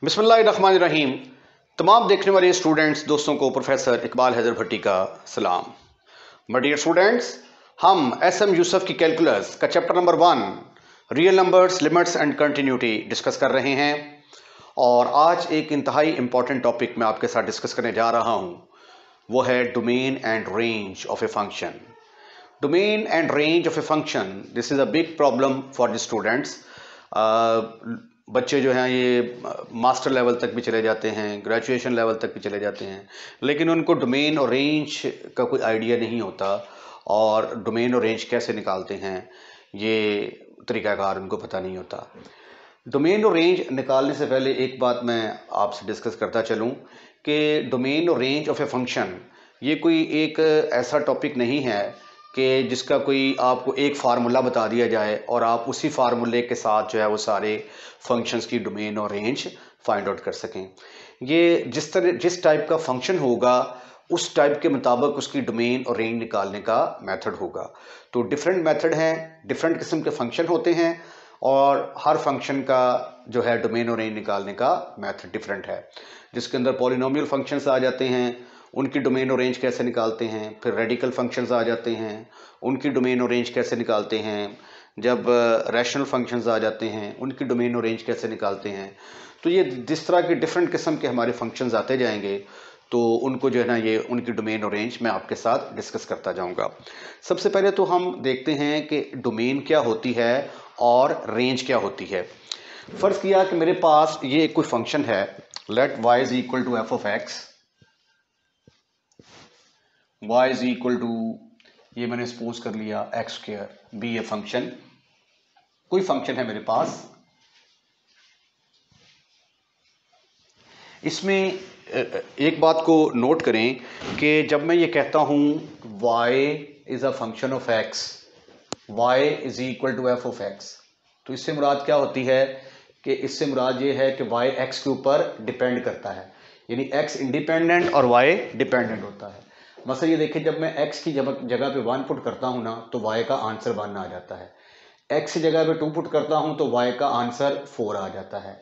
बिस्मिल्लाहिर्रहमानिर्रहीम। तमाम देखने वाले स्टूडेंट्स दोस्तों को प्रोफेसर इकबाल हैदर भट्टी का सलाम। माय डियर स्टूडेंट्स, हम एसएम यूसुफ की कैलकुलस का chapter number 1 real numbers, limits and continuity discuss कर रहे हैं और आज एक इंतहाई इंपॉर्टेंट टॉपिक मैं आपके साथ डिस्कस करने जा रहा हूं। वो है domain and range of a function. Domain and range of a function, this is a big problem for the students. बच्चे जो हैं ये मास्टर लेवल तक भी चले जाते हैं, ग्रेजुएशन लेवल तक भी चले जाते हैं, लेकिन उनको डोमेन और रेंज का कोई आइडिया नहीं होता और डोमेन और रेंज कैसे निकालते हैं ये तरीक़ाकार उनको पता नहीं होता। डोमेन और रेंज निकालने से पहले एक बात मैं आपसे डिस्कस करता चलूं कि डोमेन और रेंज ऑफ ए फंक्शन ये कोई एक ऐसा टॉपिक नहीं है कि जिसका कोई आपको एक फार्मूला बता दिया जाए और आप उसी फार्मूले के साथ जो है वो सारे फंक्शंस की डोमेन और रेंज फाइंड आउट कर सकें। ये जिस टाइप का फंक्शन होगा उस टाइप के मुताबिक उसकी डोमेन और रेंज निकालने का मेथड होगा। तो डिफरेंट मेथड हैं, डिफरेंट किस्म के फंक्शन होते हैं और हर फंक्शन का जो है डोमेन और रेंज निकालने का मेथड डिफरेंट है। जिसके अंदर पॉलिनोमियल फंक्शंस आ जाते हैं, उनकी डोमेन और रेंज कैसे निकालते हैं। फिर रेडिकल फंक्शंस आ जाते हैं, उनकी डोमेन और रेंज कैसे निकालते हैं। जब रैशनल फंक्शंस आ जाते हैं, उनकी डोमेन और रेंज कैसे निकालते हैं। तो ये जिस तरह के डिफरेंट किस्म के हमारे फंक्शंस आते जाएंगे तो उनको जो है ना ये उनकी डोमेन और रेंज मैं आपके साथ डिस्कस करता जाऊंगा। सबसे पहले तो हम देखते हैं कि डोमेन क्या होती है और रेंज क्या होती है। फर्ज किया कि मेरे पास ये कोई फंक्शन है, let y is equal to f of x, y is equal to, ये मैंने सपोज कर लिया x square, be a function, कोई फंक्शन है मेरे पास। इसमें एक बात को नोट करें कि जब मैं ये कहता हूं y is a function of x, y is equal to f of x, तो इससे मुराद क्या होती है कि इससे मुराद ये है कि y x के ऊपर डिपेंड करता है, यानी x इंडिपेंडेंट और y डिपेंडेंट होता है। मसला ये देखिए, जब मैं x की जगह पे 1 पुट करता हूं ना तो y का आंसर 1 आ जाता है। x की जगह पे 2 पुट करता हूं तो y का आंसर 4 आ जाता है।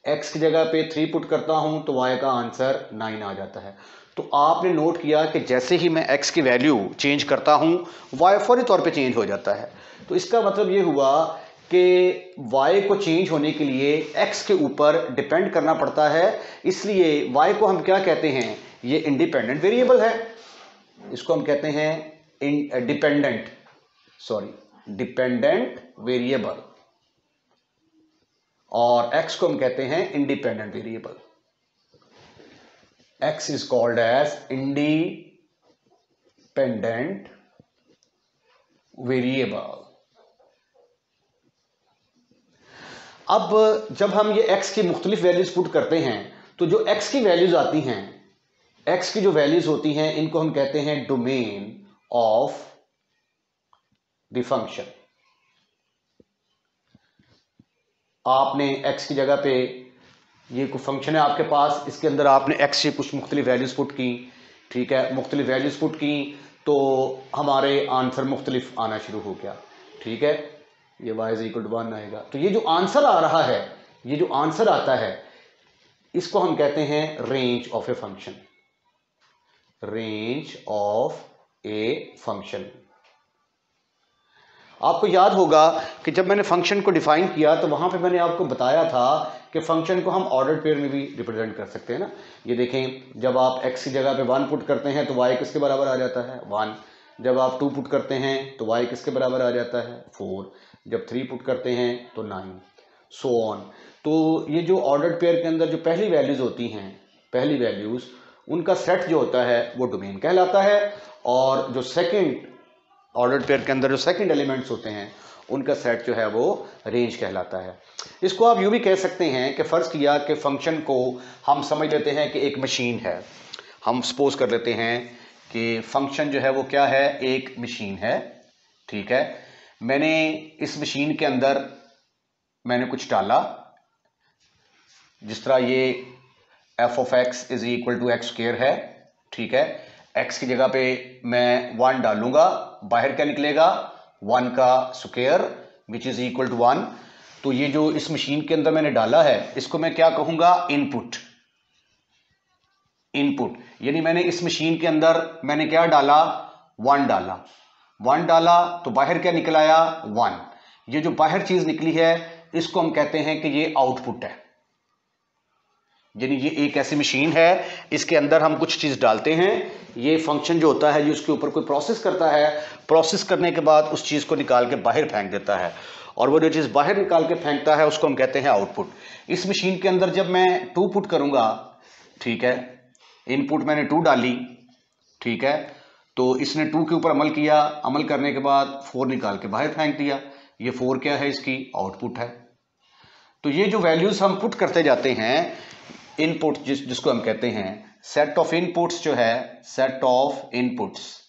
x की जगह पे 3 पुट करता हूं तो y का आंसर 9 आ जाता है। तो आपने नोट किया कि जैसे ही मैं x की वैल्यू चेंज करता हूं y फौरी तौर पे चेंज हो जाता है। तो इसका मतलब ये हुआ कि y को चेंज होने के लिए x के ऊपर डिपेंड करना पड़ता है, इसलिए y को हम क्या कहते हैं, ये इंडिपेंडेंट वेरिएबल है। इसको हम कहते हैं डिपेंडेंट वेरिएबल, और x को हम कहते हैं independent variable. x is called as independent variable. अब जब हम ये x की मुख्तलिफ वैल्यूज पुट करते हैं तो जो x की वैल्यूज आती हैं, x की जो वैल्यूज होती हैं, इनको हम कहते हैं डोमेन ऑफ द फंक्शन। आपने x की जगह पे, ये कोई फंक्शन है आपके पास, इसके अंदर आपने x की कुछ मुख्तलिफ वैल्यूज पुट की, ठीक है, मुख्तलिफ वैल्यूज पुट की तो हमारे आंसर मुख्तलिफ आना शुरू हो गया, ठीक है। ये y इज इक्वल टू 1 आएगा। तो ये जो आंसर आ रहा है, ये जो आंसर आता है, इसको हम कहते हैं range of a function. Range of a function. आपको याद होगा कि जब मैंने फंक्शन को डिफाइन किया तो वहां पे मैंने आपको बताया था कि फंक्शन को हम ऑर्डर्ड पेयर में भी रिप्रेजेंट कर सकते हैं ना। ये देखें, जब आप x की जगह पे 1 पुट करते हैं तो y किसके बराबर आ जाता है, 1। जब आप 2 पुट करते हैं तो y किसके बराबर आ जाता है, 4। जब 3 पुट करते हैं तो 9, सो ऑन। तो ये जो ऑर्डर्ड पेयर के अंदर जो पहली वैल्यूज होती हैं, पहली वैल्यूज, उनका सेट जो होता है वो डोमेन कहलाता है, और जो सेकंड ऑर्डर्ड पेयर के अंदर जो सेकंड एलिमेंट्स होते हैं उनका सेट जो है वो रेंज कहलाता है। इसको आप यूं भी कह सकते हैं कि फर्ज किया कि फंक्शन को हम समझ लेते हैं कि एक मशीन है। हम सपोज कर लेते हैं कि फंक्शन जो है वो क्या है, एक मशीन है, ठीक है। मैंने इस मशीन के अंदर मैंने कुछ डाला, जिस तरह ये f of x is equal to x square है, ठीक है। x की जगह पे मैं 1 डालूंगा, बाहर क्या निकलेगा, 1 का square which is equal to 1। तो ये जो इस मशीन के अंदर मैंने डाला है इसको मैं क्या कहूंगा, इनपुट। इनपुट यानी मैंने इस मशीन के अंदर मैंने क्या डाला, 1 डाला। 1 डाला तो बाहर क्या निकल आया, 1। ये जो बाहर चीज निकली है इसको हम कहते हैं कि ये आउटपुट है। यानी ये एक ऐसी मशीन है, इसके अंदर हम कुछ चीज डालते हैं, ये फंक्शन जो होता है जो उसके ऊपर कोई प्रोसेस करता है, प्रोसेस करने के बाद उस चीज को निकाल के बाहर फेंक देता है, और वो जो चीज बाहर निकाल के फेंकता है उसको हम कहते हैं आउटपुट। इस मशीन के अंदर जब मैं 2 पुट करूंगा, ठीक है, इनपुट मैंने 2 डाली, ठीक है, तो इसने 2 के ऊपर अमल किया, अमल करने के बाद 4 निकाल के बाहर फेंक दिया। ये 4 क्या है, इसकी आउटपुट है। तो ये जो वैल्यूज हम पुट करते जाते हैं, इनपुट जिसको हम कहते हैं सेट ऑफ इनपुट्स, जो है सेट ऑफ इनपुट्स,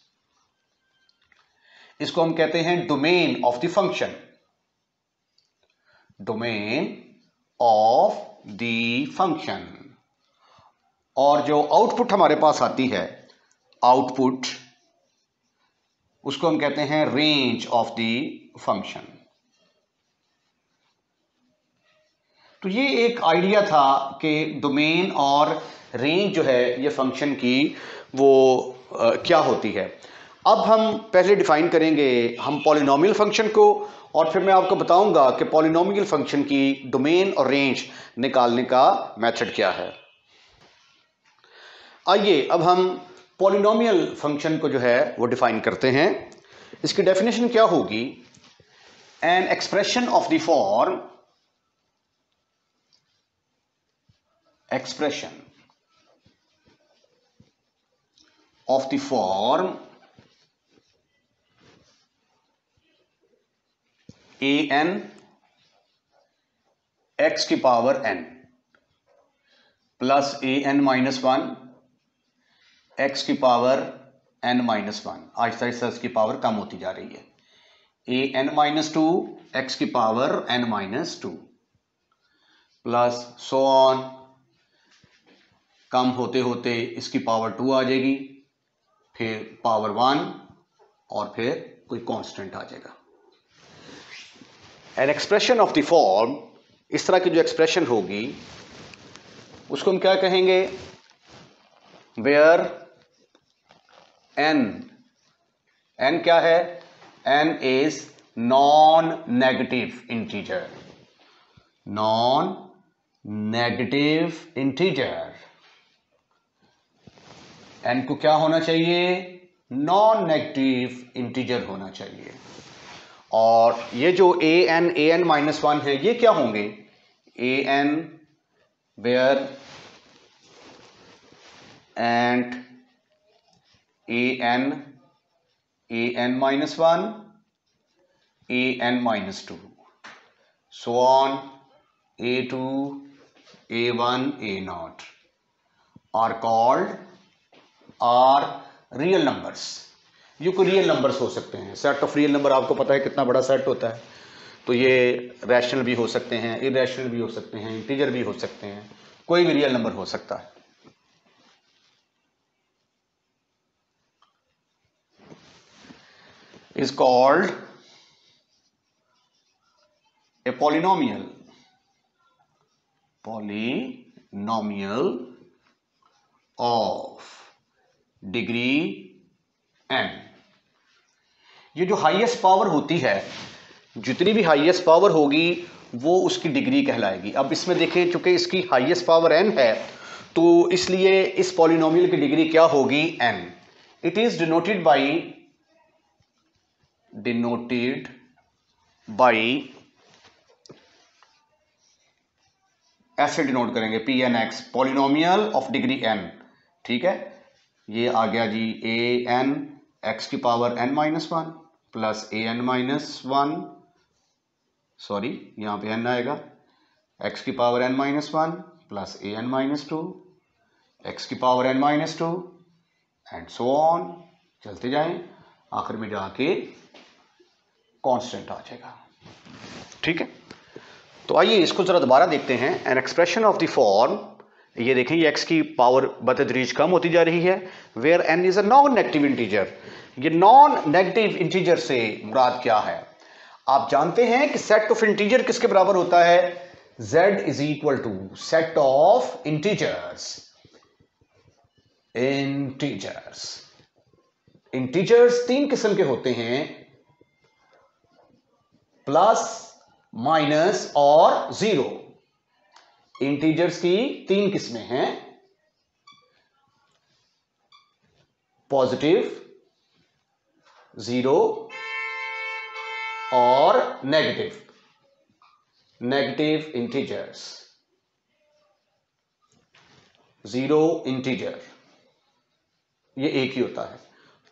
इसको हम कहते हैं domain of the function. Domain of the function. और जो आउटपुट हमारे पास आती है, आउटपुट, उसको हम कहते हैं रेंज ऑफ द फंक्शन। तो ये एक आइडिया था कि डोमेन और रेंज जो है ये फंक्शन की वो क्या होती है। अब हम पहले डिफाइन करेंगे हम पॉलिनोमियल फंक्शन को, और फिर मैं आपको बताऊंगा कि पॉलिनोमियल फंक्शन की डोमेन और रेंज निकालने का मेथड क्या है। आइए अब हम पॉलिनोमियल फंक्शन को जो है वो डिफाइन करते हैं। इसकी डेफिनेशन क्या होगी, an expression of the form, expression of the form an x की power n plus an minus 1 x की power n minus 1, Aahista Aahista इसकी पावर कम होती जा रही है, an माइनस 2 x की power n minus 2 plus so on, कम होते होते इसकी पावर 2 आ जाएगी, फिर पावर 1, और फिर कोई कांस्टेंट आ जाएगा। An expression of the form, इस तरह की जो एक्सप्रेशन होगी उसको हम क्या कहेंगे, वेयर n क्या है, n is non negative integer. Non negative integer, n को क्या होना चाहिए, नॉन नेगेटिव इंटीजर होना चाहिए। और ये जो an माइनस 1 है ये क्या होंगे, an where and an minus 1, an minus 2, so on a2, a1, a0 are called are real numbers. ये कोई रियल नंबर्स हो सकते हैं, सेट ऑफ रियल नंबर आपको पता है कितना बड़ा सेट होता है, तो ये रैशनल भी हो सकते हैं, इरेशनल भी हो सकते हैं, इंटीजर भी हो सकते हैं, कोई भी रियल नंबर हो सकता है। Is called a polynomial, polynomial of degree n। ये जो हाईएस्ट पावर होती है, जितनी भी हाईएस्ट पावर होगी वो उसकी डिग्री कहलाएगी। अब इसमें देखें, चूंकि इसकी हाईएस्ट पावर n है तो इसलिए इस पॉलिनोमियल की डिग्री क्या होगी, n। It is denoted by ऐसे डिनोट करेंगे pnx, polynomial of degree n, ठीक है। ये आ गया जी an x की power n minus 1 plus an minus 1, sorry यहां पे n आएगा, x की power n minus 1 plus an minus 2, x की power n minus 2 and so on, चलते जाएं, आखिर में जाके कांस्टेंट आ जाएगा, ठीक है। तो आइए इसको जरा दोबारा देखते हैं। An expression of the form, ये देखें ये x की पावर बतदरीज कम होती जा रही है, where n is a non negative integer. ये नॉन नेगेटिव इंटीजर से मुराद क्या है, आप जानते हैं कि सेट ऑफ इंटीजर किसके बराबर होता है? z is equal to set of integers. Integers तीन किस्म के होते हैं, प्लस, माइनस और जीरो। इंटीजर्स की तीन किस्में हैं, पॉजिटिव, जीरो और नेगेटिव इंटीजर्स। जीरो इंटीजर ये एक ही होता है,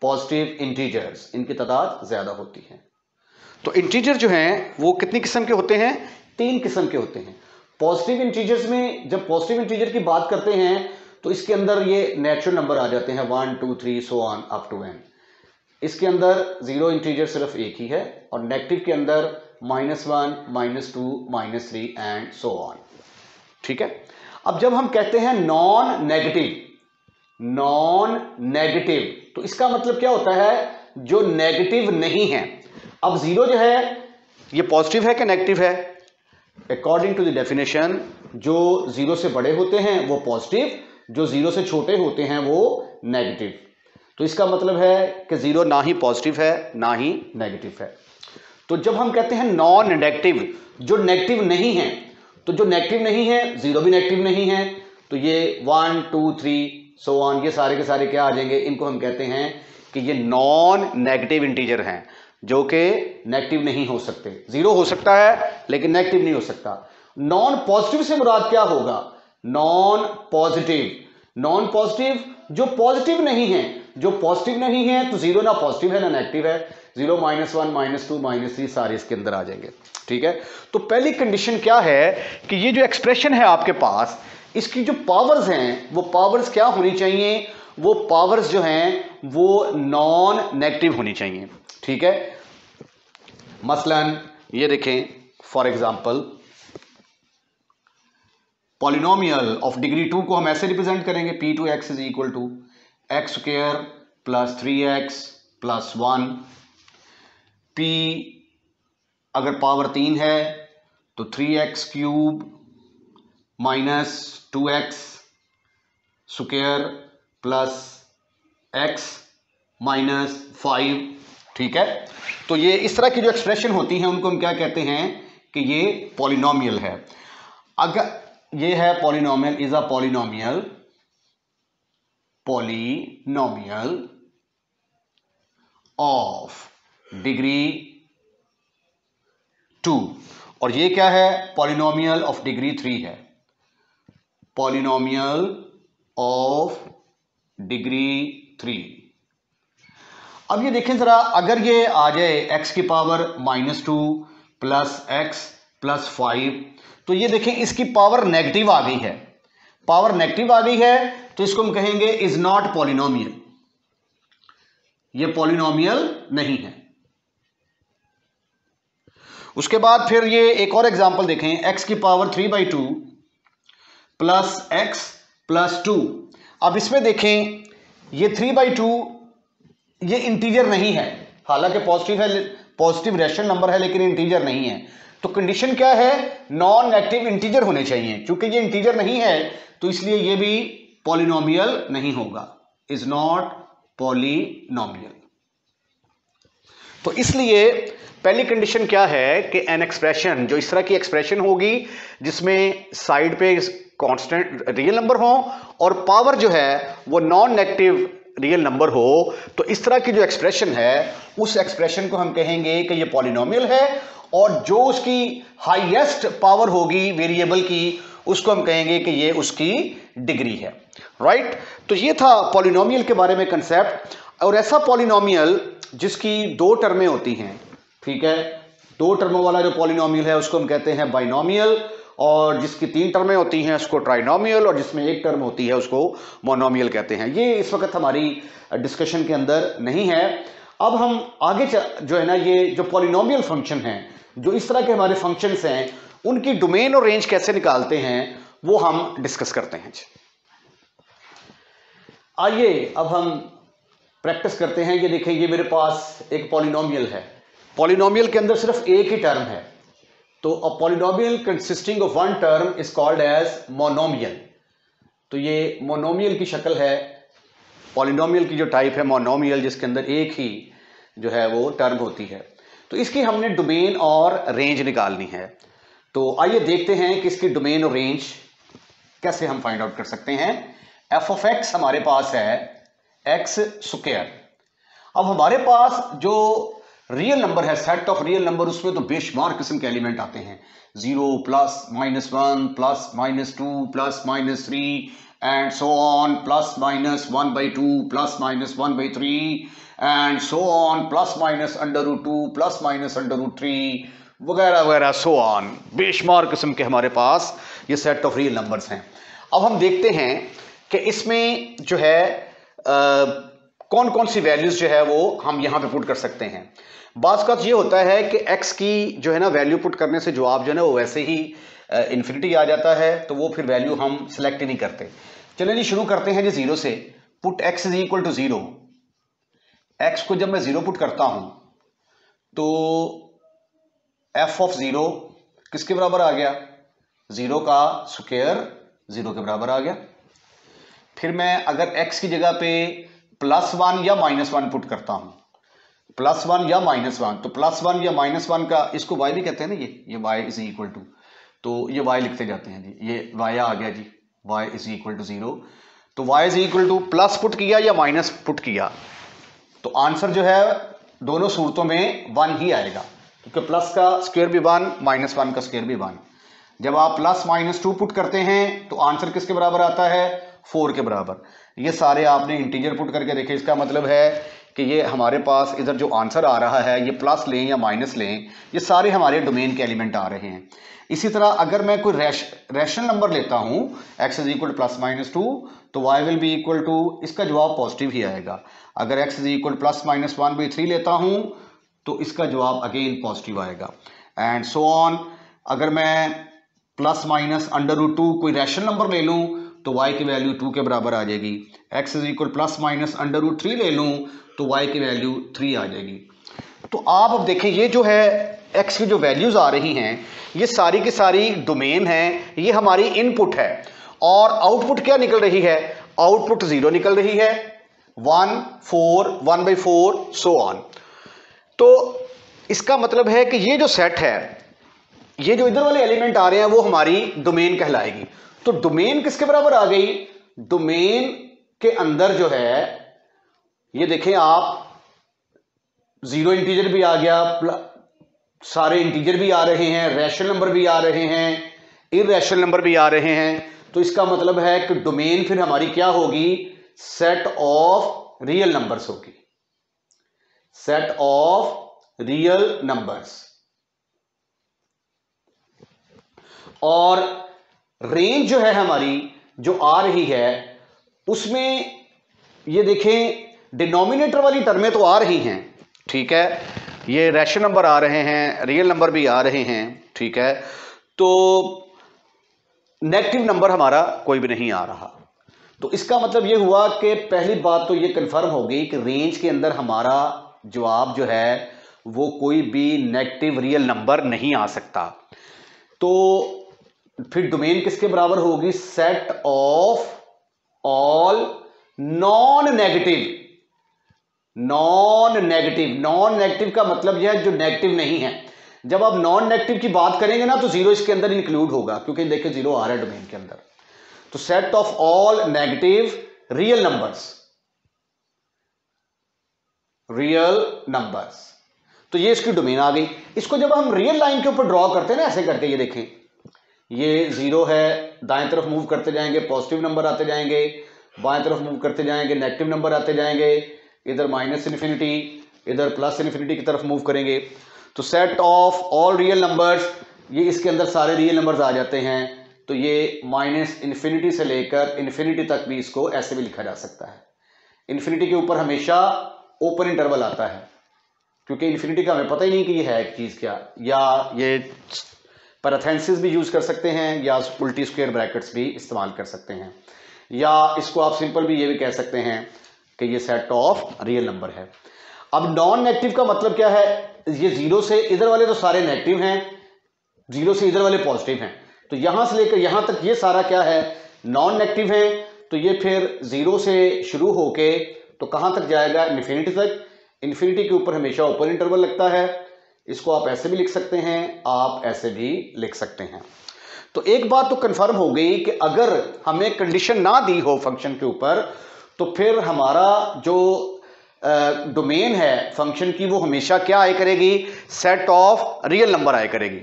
पॉजिटिव इंटीजर्स इनकी तादाद ज्यादा होती है। तो इंटीजर जो हैं वो कितनी किस्म के होते हैं? तीन किस्म के होते हैं। पॉजिटिव इंटीजर्स में जब पॉजिटिव इंटीजर की बात करते हैं तो इसके अंदर ये नेचुरल नंबर आ जाते हैं 1 2 3 so on up to n। इसके अंदर जीरो इंटीजर सिर्फ एक ही है और नेगेटिव के अंदर -1 -2 -3 एंड सो ऑन। ठीक है। अब जब हम कहते हैं नॉन नेगेटिव तो इसका मतलब क्या होता है? जो नेगेटिव नहीं है। अब जीरो जो है ये पॉजिटिव है कि नेगेटिव है? अकॉर्डिंग टू द डेफिनेशन जो जीरो से बड़े होते हैं वो पॉजिटिव, जो जीरो से छोटे होते हैं वो नेगेटिव। तो इसका मतलब है कि जीरो ना ही पॉजिटिव है ना ही नेगेटिव है। तो जब हम कहते हैं नॉन नेगेटिव, जो नेगेटिव नहीं है, तो जो नेगेटिव नहीं है जीरो भी नेगेटिव नहीं है, तो ये 1 2 3 सो ऑन ये सारे के सारे क्या आ जाएंगे? इनको हम कहते हैं कि ये नॉन नेगेटिव इंटीजर हैं जो कि नेगेटिव नहीं हो सकते। जीरो हो सकता है लेकिन नेगेटिव नहीं हो सकता। नॉन पॉजिटिव से मुराद क्या होगा? नॉन पॉजिटिव जो पॉजिटिव नहीं है। जो पॉजिटिव नहीं है तो जीरो ना पॉजिटिव है ना नेगेटिव है। 0 -1 -2 -3 सारे इसके अंदर आ जाएंगे। ठीक है। तो पहली कंडीशन क्या है कि ये जो एक्सप्रेशन है आपके पास, इसकी जो पावर्स हैं वो पावर्स क्या होनी चाहिए? वो पावर्स जो हैं वो नॉन नेगेटिव होनी चाहिए। ठीक है। मसलन ये देखें, for example polynomial of degree 2 को हम ऐसे रिप्रेजेंट करेंगे, p2x is equal to x square plus 3x plus 1। p अगर पावर 3 है तो 3x cube minus 2x square plus x minus 5। ठीक है। तो ये इस तरह की जो एक्सप्रेशन होती हैं उनको हम क्या कहते हैं कि ये पॉलिनोमियल है। अगर ये है polynomial, is a polynomial of degree 2, और ये क्या है? पॉलिनोमियल ऑफ डिग्री 3 है। Polynomial of degree 3। अब ये देखें जरा, अगर ये आ जाए x की पावर -2 प्लस x प्लस 5, तो ये देखें इसकी पावर नेगेटिव आ गई है। पावर नेगेटिव आ गई है तो इसको हम कहेंगे इज नॉट पॉलिनोमियल, ये पॉलिनोमियल नहीं है। उसके बाद फिर ये एक और एग्जांपल देखें, x की पावर 3/2 प्लस x प्लस 2। अब इसमें देखें ये 3/2 ये इंटीजर नहीं है, हालांकि पॉजिटिव है, पॉजिटिव रैशनल नंबर है लेकिन इंटीजर नहीं है। तो कंडीशन क्या है? नॉन नेगेटिव इंटीजर होने चाहिए। चूंकि ये इंटीजर नहीं है तो इसलिए ये भी पॉलिनोमियल नहीं होगा, इज नॉट पॉलिनोमियल। तो इसलिए पहली कंडीशन क्या है कि एन एक्सप्रेशन, जो इस तरह की एक्सप्रेशन होगी जिसमें साइड पे कांस्टेंट रियल नंबर हो और पावर जो है वो नॉन नेगेटिव रियल नंबर हो, तो इस तरह की जो एक्सप्रेशन है उस एक्सप्रेशन को हम कहेंगे कि ये पॉलिनोमियल है, और जो उसकी हाईएस्ट पावर होगी वेरिएबल की उसको हम कहेंगे कि ये उसकी डिग्री है। राइट। तो ये था पॉलिनोमियल के बारे में कंसेप्ट। और ऐसा पॉलिनोमियल जिसकी दो टर्में होती हैं, ठीक है, दो टर्मों वाला जो पॉलिनोमियल है उसको हम कहते हैं बाइनोमियल, और जिसकी तीन टर्में होती हैं उसको ट्राइनोमियल, और जिसमें एक टर्म होती है उसको मोनोमियल कहते हैं। ये इस वक्त हमारी डिस्कशन के अंदर नहीं है। अब हम आगे जो है ना, ये जो पॉलिनोमियल फंक्शन हैं, जो इस तरह के हमारे फंक्शंस हैं, उनकी डोमेन और रेंज कैसे निकालते हैं वो हम डिस्कस करते हैं। आइए अब हम प्रैक्टिस करते हैं। ये देखिए, ये मेरे पास एक पॉलिनोमियल है, पॉलिनोमियल के अंदर सिर्फ एक ही टर्म है, तो a polynomial consisting of one term is called as monomial. तो ये मोनोमियल की शक्ल है, पॉलिनोमियल की जो टाइप है मोनोमियल, जिसके अंदर एक ही जो है वो टर्म होती है। तो इसकी हमने डोमेन और रेंज निकालनी है। तो आइए देखते हैं कि इसकी डोमेन और रेंज कैसे हम फाइंड आउट कर सकते हैं। एफ ऑफ एक्स हमारे पास है एक्स स्क्वायर। अब हमारे पास जो रियल नंबर है, सेट ऑफ रियल नंबर, उसमें तो बेशुमार किस्म के एलिमेंट आते हैं, 0 plus minus 1 plus minus 2 plus minus 3 and so on, plus minus 1/2 plus minus 1/3 and so on, plus minus √2 plus minus √3 वगैरह वगैरह, सो ऑन। बेशुमार किस्म के हमारे पास ये सेट ऑफ रियल नंबर्स हैं। अब हम देखते हैं कि इसमें जो है कौन कौन सी वैल्यूज जो है वो हम यहाँ पे पुट कर सकते हैं। बात का ये होता है कि x की जो है ना वैल्यू पुट करने से जवाब जो है ना वो वैसे ही इन्फिनिटी आ जाता है, तो वो फिर वैल्यू हम सिलेक्ट ही नहीं करते। चलिए जी शुरू करते हैं जी 0 से। Put x is equal to 0। x को जब मैं 0 पुट करता हूं तो f ऑफ 0 किसके बराबर आ गया, 0 का स्क्वायर 0 के बराबर आ गया। फिर मैं अगर x की जगह पे +1 या -1 पुट करता हूं, +1 या -1, तो +1 या -1 का इसको y भी कहते हैं ना, ये y इज इक्वल टू, तो ये y लिखते जाते हैं जी, ये y आ गया जी, y इज इक्वल टू 0। तो y is equal to plus put किया या माइनस पुट किया, तो आंसर जो है दोनों सूरतों में 1 ही आएगा, क्योंकि प्लस का स्क्वायर भी 1, -1 का स्क्वायर भी 1। जब आप +-2 पुट करते हैं तो आंसर किसके बराबर आता है, 4 के बराबर। ये सारे आपने इंटीजर पुट करके देखे, इसका मतलब है कि ये हमारे पास इधर जो आंसर आ रहा है, ये प्लस लें या माइनस लें, ये सारे हमारे डोमेन के एलिमेंट आ रहे हैं। इसी तरह अगर मैं कोई रैशनल नंबर लेता हूं, x इज इक्वल +-2, तो y will be equal to, इसका जवाब पॉजिटिव ही आएगा। अगर x इज इक्वल +-1/3 लेता हूं तो इसका जवाब अगेन पॉजिटिव आएगा, एंड सो ऑन। अगर मैं +-√2 कोई रैशनल नंबर ले लूं तो y की वैल्यू 2 के बराबर आ जाएगी। x इज इक्वल +-√3 ले लूं तो y की वैल्यू 3 आ जाएगी। तो आप अब देखें, ये जो है x की जो वैल्यूज आ रही हैं, ये सारी की सारी डोमेन है, ये हमारी इनपुट है। और आउटपुट क्या निकल रही है, आउटपुट 0 निकल रही है, 1, 4, 1/4 सो ऑन। तो इसका मतलब है कि ये जो सेट है, ये जो इधर वाले एलिमेंट आ रहे हैं, वो हमारी डोमेन कहलाएगी। तो डोमेन किसके बराबर आ गई, डोमेन के अंदर जो है, ये देखें आप, 0 इंटीजर भी आ गया, सारे इंटीजर भी आ रहे हैं, रैशनल नंबर भी आ रहे हैं, इररैशनल नंबर भी आ रहे हैं। तो इसका मतलब है कि डोमेन फिर हमारी क्या होगी, सेट ऑफ रियल नंबर्स होगी, सेट ऑफ रियल नंबर्स। और रेंज जो है हमारी जो आ रही है, उसमें ये देखें डिनोमिनेटर वाली टर्में तो आ रही हैं, ठीक है, ये रैशनल नंबर आ रहे हैं, रियल नंबर भी आ रहे हैं, ठीक है, तो नेगेटिव नंबर हमारा कोई भी नहीं आ रहा। तो इसका मतलब ये हुआ कि पहली बात तो ये कंफर्म हो गई कि रेंज के अंदर हमारा जवाब जो है वो कोई भी नेगेटिव रियल नंबर नहीं आ सकता। तो फिर डोमेन किसके बराबर होगी, set of all non negative. Non negative का मतलब यह है जो नेगेटिव नहीं है। जब आप नॉन नेगेटिव की बात करेंगे ना, तो 0 इसके अंदर इंक्लूड होगा, क्योंकि देखिए 0 आ रहा है डोमेन के अंदर। तो set of all negative real numbers, तो ये इसकी डोमेन आ गई। इसको जब हम रियल लाइन के ऊपर ड्रॉ करते हैं ना, ऐसे करके, ये देखें, ये 0 है, दाएं तरफ मूव करते जाएंगे पॉजिटिव नंबर आते जाएंगे, बाएं तरफ मूव करते जाएंगे नेगेटिव नंबर आते जाएंगे, इधर -∞, इधर +∞ की तरफ मूव करेंगे। तो set of all real numbers, ये इसके अंदर सारे रियल नंबर्स आ जाते हैं। तो ये -∞ से लेकर इन्फिनिटी तक भी इसको ऐसे भी लिखा जा सकता है। इन्फिनिटी के ऊपर हमेशा ओपन इंटरवल आता है, क्योंकि इन्फिनिटी का हमें पता ही नहीं कि ये है एक चीज़ क्या, या ये पैरेंथेसिस भी यूज़ कर सकते हैं, या उल्टी स्क्वायर ब्रैकेट्स भी इस्तेमाल कर सकते हैं, या इसको आप सिंपल भी ये भी कह सकते हैं कि ये सेट ऑफ रियल नंबर है। अब नॉन नेगेटिव का मतलब क्या है, ये जीरो से इधर वाले तो सारे नेगेटिव हैं, जीरो से इधर वाले पॉजिटिव हैं, तो यहां से लेकर यहां तक ये सारा क्या है, नॉन नेगेटिव है। तो ये फिर जीरो से शुरू होके तो कहां तक जाएगा, इन्फिनिटी तक। इन्फिनिटी के ऊपर हमेशा ओपन इंटरवल लगता है। इसको आप ऐसे भी लिख सकते हैं, आप ऐसे भी लिख सकते हैं। तो एक बात तो कंफर्म हो गई कि अगर हमें कंडीशन ना दी हो फंक्शन के ऊपर, तो फिर हमारा जो डोमेन है फंक्शन की, वो हमेशा क्या आया करेगी, सेट ऑफ रियल नंबर आया करेगी।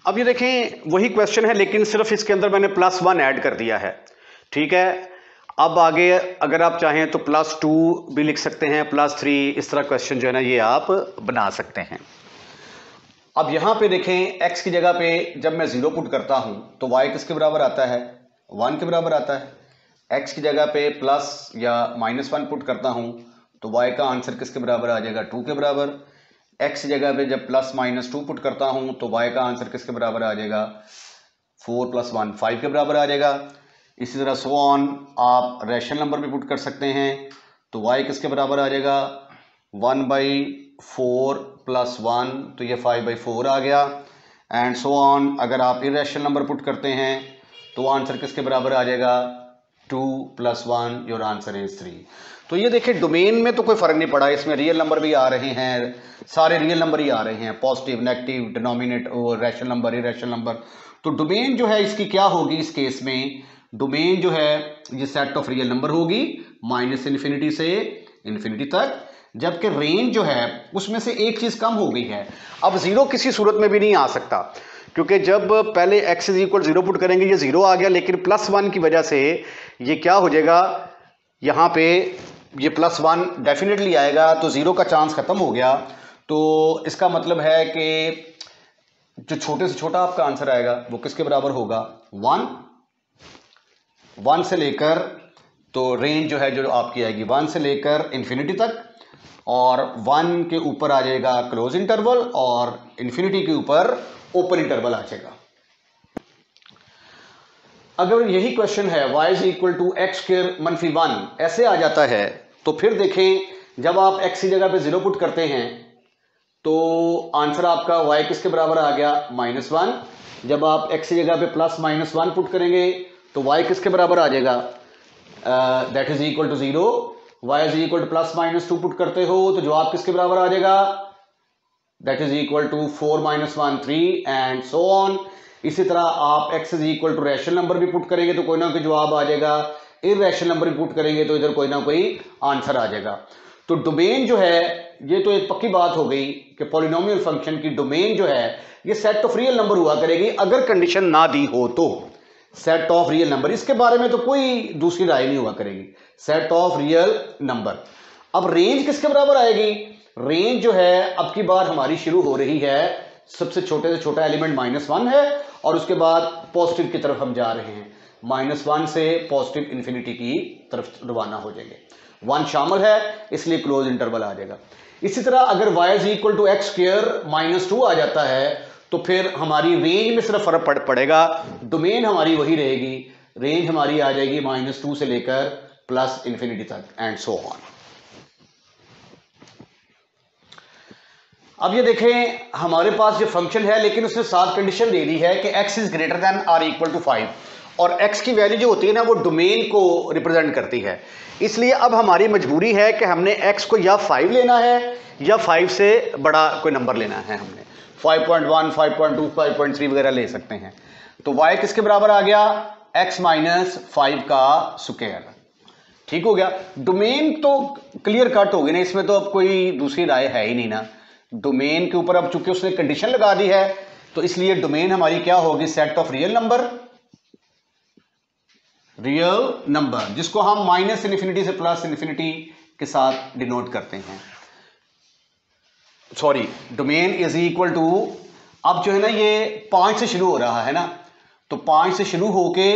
अब ये देखें वही क्वेश्चन है, लेकिन सिर्फ इसके अंदर मैंने +1 ऐड कर दिया है, ठीक है। अब आगे अगर आप चाहें तो +2 भी लिख सकते हैं, +3, इस तरह क्वेश्चन जो है ना ये आप बना सकते हैं। अब यहां पे देखें x की जगह पे जब मैं 0 पुट करता हूं तो y किसके बराबर आता है, 1 के बराबर आता है। x की जगह पे प्लस या -1 पुट करता हूं तो y का आंसर किसके बराबर आ जाएगा, 2 के बराबर। x की जगह पे जब +-2 पुट करता हूं तो y का आंसर किसके बराबर आ जाएगा, 4 + 1 5 के बराबर आ जाएगा। इसी तरह सो ऑन आप रैशनल नंबर भी पुट कर सकते हैं, तो y किसके बराबर आ जाएगा, 1/4 + 1, तो ये 5/4 आ गया। एंड सो ऑन अगर आप इरेशनल नंबर पुट करते हैं तो आंसर किसके बराबर आ जाएगा, 2 + 1, योर आंसर इज 3। तो ये देखिए डोमेन में तो कोई फर्क नहीं पड़ा, इसमें रियल नंबर भी आ रहे हैं, सारे रियल नंबर ही आ रहे हैं, पॉजिटिव नेगेटिव डिनोमिनेट और रैशनल नंबर इरेशनल नंबर। तो डोमेन जो है इसकी क्या होगी, इस केस में डोमेन जो है ये सेट ऑफ रियल नंबर होगी -इन्फिनिटी से इन्फिनिटी तक, जबकि रेंज जो है उसमें से एक चीज कम हो गई है। अब 0 किसी सूरत में भी नहीं आ सकता, क्योंकि जब पहले x = 0 पुट करेंगे ये 0 आ गया, लेकिन +1 की वजह से ये क्या हो जाएगा, यहाँ पे ये +1 डेफिनेटली आएगा, तो 0 का चांस खत्म हो गया। तो इसका मतलब है कि जो छोटे से छोटा आपका आंसर आएगा वो किसके बराबर होगा, 1 से लेकर, तो रेंज जो है जो आपकी आएगी 1 से लेकर इन्फिनिटी तक, और 1 के ऊपर आ जाएगा क्लोज इंटरवल और इन्फिनिटी के ऊपर ओपन इंटरवल आ जाएगा। अगर यही क्वेश्चन है y = x² - 1 ऐसे आ जाता है, तो फिर देखें जब आप x की जगह पे 0 पुट करते हैं तो आंसर आपका y किसके बराबर आ गया, -1। जब आप x की जगह पे +-1 पुट करेंगे तो y किसके बराबर आ जाएगा, that is equal to 0। y = +-2 put करते हो तो जवाब किसके बराबर आ जाएगा, that is equal to 4 - 1 3, and so on. इसी तरह आप x = रैशनल नंबर भी पुट करेंगे तो कोई ना कोई जवाब आ जाएगा, इरैशनल नंबर भी पुट करेंगे तो इधर कोई ना कोई आंसर आ जाएगा। तो डोमेन जो है ये तो एक पक्की बात हो गई कि पॉलिनोमियल फंक्शन की डोमेन जो है ये सेट ऑफ रियल नंबर हुआ करेगी, अगर कंडीशन ना दी हो तो सेट ऑफ रियल नंबर, इसके बारे में तो कोई दूसरी राय नहीं हुआ करेगी, सेट ऑफ रियल नंबर। अब रेंज किसके बराबर आएगी, रेंज जो है अब की बार हमारी शुरू हो रही है, सबसे छोटे से छोटा एलिमेंट -1 है और उसके बाद पॉजिटिव की तरफ हम जा रहे हैं, -1 से पॉजिटिव इन्फिनिटी की तरफ रवाना हो जाएंगे, 1 शामिल है इसलिए क्लोज इंटरवल आ जाएगा। इसी तरह अगर y = x² - 2 आ जाता है तो फिर हमारी रेंज में सिर्फ फर्क पड़ेगा, डोमेन हमारी वही रहेगी, रेंज हमारी आ जाएगी -2 से लेकर +इन्फिनिटी तक, एंड सो ऑन। अब ये देखें हमारे पास ये फंक्शन है, लेकिन उसने 7 कंडीशन दे दी है कि x > r = 5, और x की वैल्यू जो होती है ना वो डोमेन को रिप्रेजेंट करती है। इसलिए अब हमारी मजबूरी है कि हमने x को या 5 लेना है या 5 से बड़ा कोई नंबर लेना है, हमने 5.1 5.2 5.3 वगैरह ले सकते हैं। तो y किसके बराबर आ गया, x - 5 का स्क्वायर, ठीक हो गया। डोमेन तो क्लियर कट होगी ना, इसमें तो अब कोई दूसरी राय है ही नहीं ना, डोमेन के ऊपर अब चूंकि उसने कंडीशन लगा दी है तो इसलिए डोमेन हमारी क्या होगी, सेट ऑफ रियल नंबर, जिसको हम -इन्फिनिटी से +इन्फिनिटी के साथ डिनोट करते हैं। Sorry, domain is equal to, अब जो है ना ये 5 से शुरू हो रहा है ना, तो 5 से शुरू होके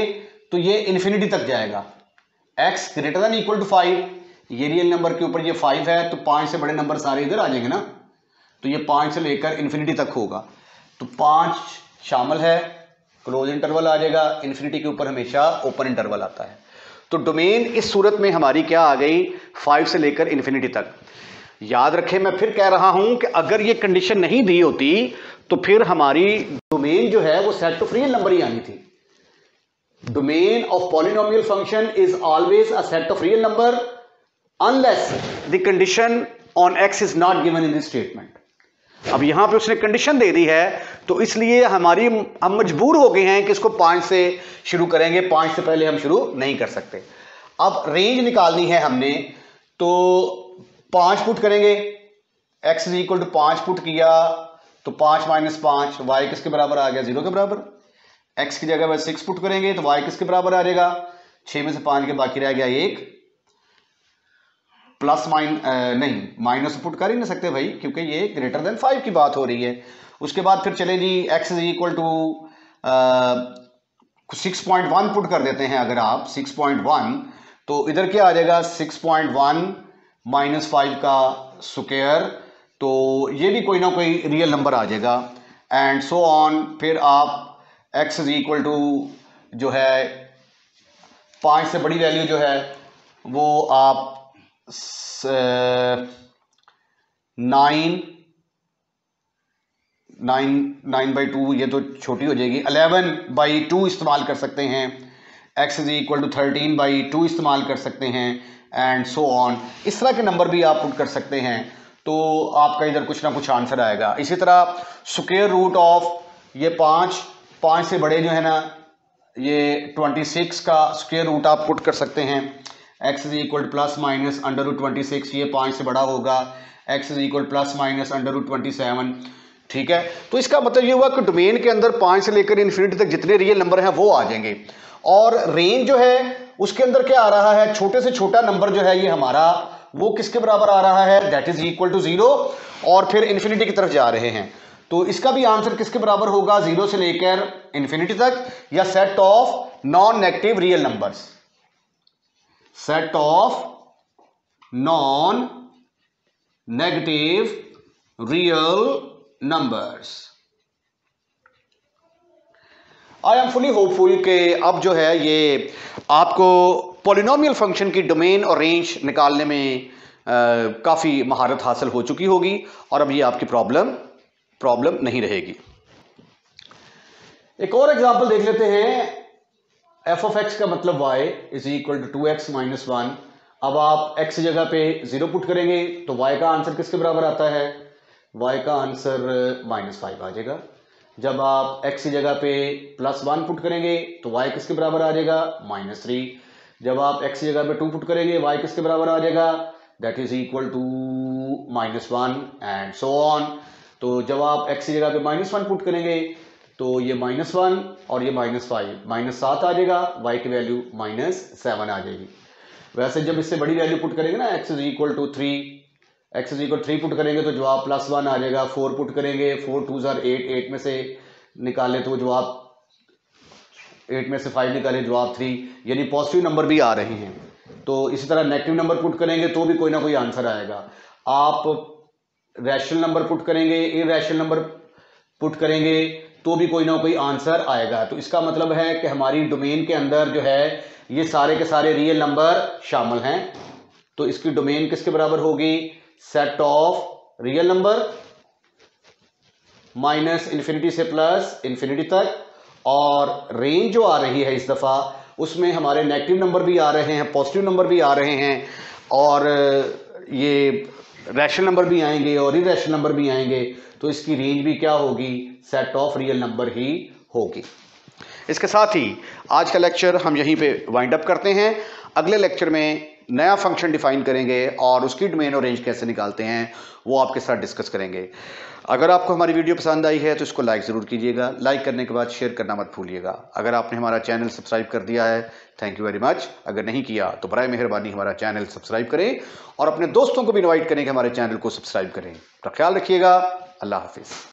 तो ये इन्फिनिटी तक जाएगा, x > 5, ये रियल नंबर के ऊपर ये 5 है तो 5 से बड़े नंबर सारे इधर आ जाएंगे ना, तो ये 5 से लेकर इन्फिनिटी तक होगा, तो 5 शामिल है, क्लोज इंटरवल आ जाएगा, इन्फिनिटी के ऊपर हमेशा ओपन इंटरवल आता है। तो डोमेन इस सूरत में हमारी क्या आ गई, 5 से लेकर इन्फिनिटी तक। याद रखें, मैं फिर कह रहा हूं कि अगर ये कंडीशन नहीं दी होती तो फिर हमारी डोमेन जो है वो सेट ऑफ रियल नंबर ही आनी थी। Domain of polynomial function is always a set of real number unless the condition on x is not given in this statement. अब यहां पे उसने कंडीशन दे दी है तो इसलिए हम मजबूर हो गए हैं कि इसको 5 से शुरू करेंगे, 5 से पहले हम शुरू नहीं कर सकते। अब रेंज निकालनी है हमने, तो 5 पुट करेंगे, x is equal to 5 put किया तो 5 माइनस 5, y किसके बराबर आ गया? 0 के बराबर। x की जगह पर 6 पुट करेंगे तो y किसके बराबर आ जाएगा? 6 में से 5 के बाकी रह गया 1, प्लस नहीं माइनस पुट कर ही नहीं सकते भाई, क्योंकि ये ग्रेटर देन 5 की बात हो रही है। उसके बाद फिर चले जी, x is equal to 6.1 put कर देते हैं। अगर आप 6.1 तो इधर क्या आ जाएगा? 6.1 माइनस 5 का स्क्वायर, तो ये भी कोई ना कोई रियल नंबर आ जाएगा एंड सो ऑन। फिर आप x इज इक्वल टू जो है 5 से बड़ी वैल्यू जो है वो आप 9/2, ये तो छोटी हो जाएगी, 11/2 इस्तेमाल कर सकते हैं। x इज इक्वल टू 13/2 इस्तेमाल कर सकते हैं एंड सो ऑन। इस तरह के नंबर भी आप पुट कर सकते हैं, तो आपका इधर कुछ ना कुछ आंसर आएगा। इसी तरह स्क्वायर रूट ऑफ ये 5 से बड़े जो है ना, ये 26 का स्क्वायर रूट आप पुट कर सकते हैं। x is equal to plus minus under root 26, ये 5 से बड़ा होगा। x is equal plus minus under root 27, ठीक है। तो इसका मतलब ये हुआ कि डोमेन के अंदर 5 से लेकर इन्फिनिटी तक जितने रियल नंबर हैं वो आ जाएंगे। और रेंज जो है उसके अंदर क्या आ रहा है? छोटे से छोटा नंबर जो है ये हमारा वो किसके बराबर आ रहा है? दैट इज इक्वल टू 0, और फिर इन्फिनिटी की तरफ जा रहे हैं। तो इसका भी आंसर किसके बराबर होगा? 0 से लेकर इन्फिनिटी तक, या set of non negative real numbers. Set of non negative real numbers. I am fully hopeful कि अब जो है ये आपको पॉलिनोमियल फंक्शन की डोमेन और रेंज निकालने में काफ़ी महारत हासिल हो चुकी होगी और अब ये आपकी प्रॉब्लम नहीं रहेगी। एक और एग्जांपल देख लेते हैं। f ऑफ x का मतलब y is equal to 2x minus 1। अब आप x की जगह पे 0 पुट करेंगे तो y का आंसर किसके बराबर आता है? y का आंसर -5 आ जाएगा। जब आप x की जगह पे +1 पुट करेंगे तो y किसके बराबर आ जाएगा? -3। जब आप x की जगह पे 2 पुट करेंगे y किसके बराबर आ जाएगा? That is equal to -1 and so on. तो जब आप x की जगह पे -1 पुट करेंगे तो ये -1 और ये -5, -7 आ जाएगा, y की वैल्यू -7 आ जाएगी। वैसे जब इससे बड़ी वैल्यू पुट करेंगे ना, x is equal to 3 put करेंगे तो जवाब +1 आ जाएगा। 4 पुट करेंगे, 4 2 8, 8 में से निकाले तो जवाब 8 में से 5 निकाले जवाब 3, यानी पॉजिटिव नंबर भी आ रहे हैं। तो इसी तरह नेगेटिव नंबर पुट करेंगे तो भी कोई ना कोई आंसर आएगा। आप रैशनल नंबर पुट करेंगे, इरैशनल नंबर पुट करेंगे तो भी कोई ना कोई आंसर आएगा। तो इसका मतलब है कि हमारी डोमेन के अंदर जो है ये सारे के सारे रियल नंबर शामिल हैं। तो इसकी डोमेन किसके बराबर होगी? Set of real number minus infinity से प्लस इन्फिनिटी तक, और रेंज जो आ रही है इस दफ़ा उसमें हमारे नेगेटिव नंबर भी आ रहे हैं, पॉजिटिव नंबर भी आ रहे हैं, और ये रैशनल नंबर भी आएंगे और इरैशनल नंबर भी आएंगे। तो इसकी रेंज भी क्या होगी? सेट ऑफ रियल नंबर ही होगी। इसके साथ ही आज का लेक्चर हम यहीं पे वाइंड अप करते हैं। अगले लेक्चर में नया फंक्शन डिफाइन करेंगे और उसकी डोमेन और रेंज कैसे निकालते हैं वो आपके साथ डिस्कस करेंगे। अगर आपको हमारी वीडियो पसंद आई है तो इसको लाइक ज़रूर कीजिएगा। लाइक करने के बाद शेयर करना मत भूलिएगा। अगर आपने हमारा चैनल सब्सक्राइब कर दिया है, थैंक यू वेरी मच। अगर नहीं किया तो बराए मेहरबानी हमारा चैनल सब्सक्राइब करें और अपने दोस्तों को भी इनवाइट करें कि हमारे चैनल को सब्सक्राइब करें। तो ख्याल रखिएगा। अल्लाह हाफिज़।